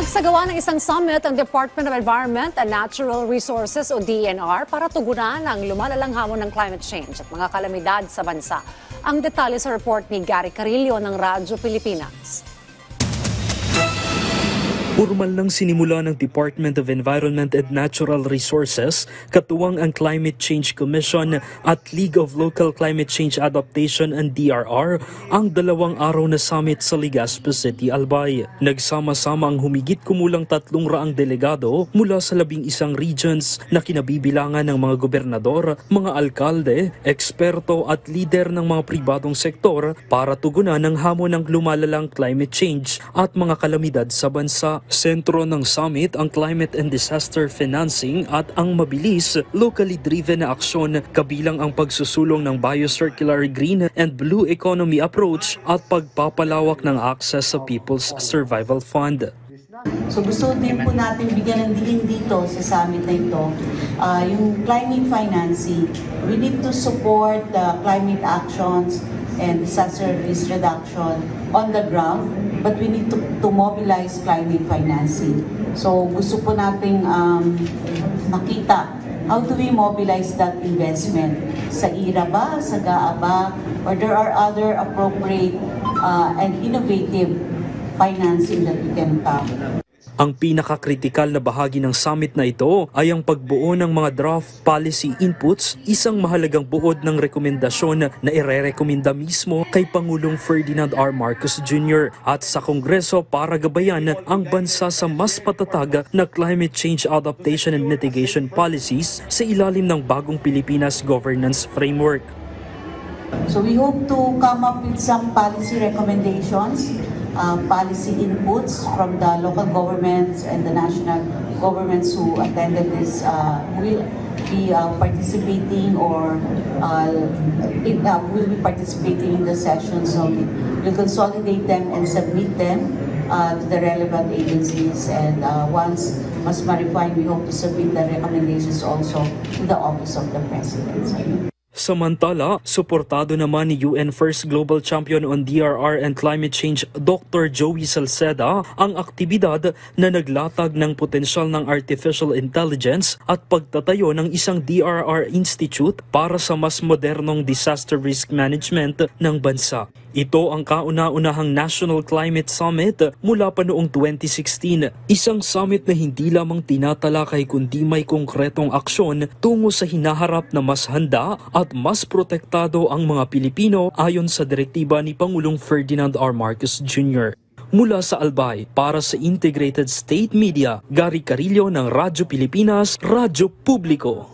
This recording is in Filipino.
Nagsagawa ng isang summit ang Department of Environment and Natural Resources o DENR para tugunan ang lumalalang hamon ng climate change at mga kalamidad sa bansa. Ang detalye sa report ni Gary Carillo ng Radyo Pilipinas. Formal nang sinimula ng Department of Environment and Natural Resources, katuwang ang Climate Change Commission at League of Local Climate Change Adaptation and DRR ang 2 araw na summit sa Legazpi City, Albay. Nagsama-sama ang humigit kumulang 300 delegado mula sa 11 regions na kinabibilangan ng mga gobernador, mga alkalde, eksperto at lider ng mga pribadong sektor para tugunan ang hamon ng lumalalang climate change at mga kalamidad sa bansa. Sentro ng summit ang climate and disaster financing at ang mabilis, locally driven na aksyon kabilang ang pagsusulong ng biocircular green and blue economy approach at pagpapalawak ng access sa People's Survival Fund. So gusto din po natin bigyan ng diin dito sa summit na ito, yung climate financing. We need to support the climate actions and disaster risk reduction on the ground, but we need to mobilize climate financing. So gusto po nating makita, how do we mobilize that investment? Sa IRA ba, sa GAA ba, or there are other appropriate and innovative financing that we can tap. Ang pinakakritikal na bahagi ng summit na ito ay ang pagbuo ng mga draft policy inputs, isang mahalagang buod ng rekomendasyon na irerekomenda mismo kay Pangulong Ferdinand R. Marcos Jr. at sa Kongreso para gabayan ang bansa sa mas patatag na climate change adaptation and mitigation policies sa ilalim ng bagong Pilipinas Governance Framework. So we hope to come up with some policy recommendations, policy inputs from the local governments and the national governments who attended this, will be participating or will be participating in the session. So we'll consolidate them and submit them to the relevant agencies, and once mas ma-refine, we hope to submit the recommendations also to the Office of the President. Samantala, suportado naman ni UN First Global Champion on DRR and Climate Change Dr. Joey Salceda ang aktibidad na naglatag ng potensyal ng artificial intelligence at pagtatayo ng isang DRR Institute para sa mas modernong disaster risk management ng bansa. Ito ang kauna-unahang National Climate Summit mula pa noong 2016. Isang summit na hindi lamang tinatalakay kundi may konkretong aksyon tungo sa hinaharap na mas handa at mas protektado ang mga Pilipino ayon sa direktiba ni Pangulong Ferdinand R. Marcos Jr. Mula sa Albay, para sa Integrated State Media, Gary Carillo ng Radyo Pilipinas, Radyo Publiko.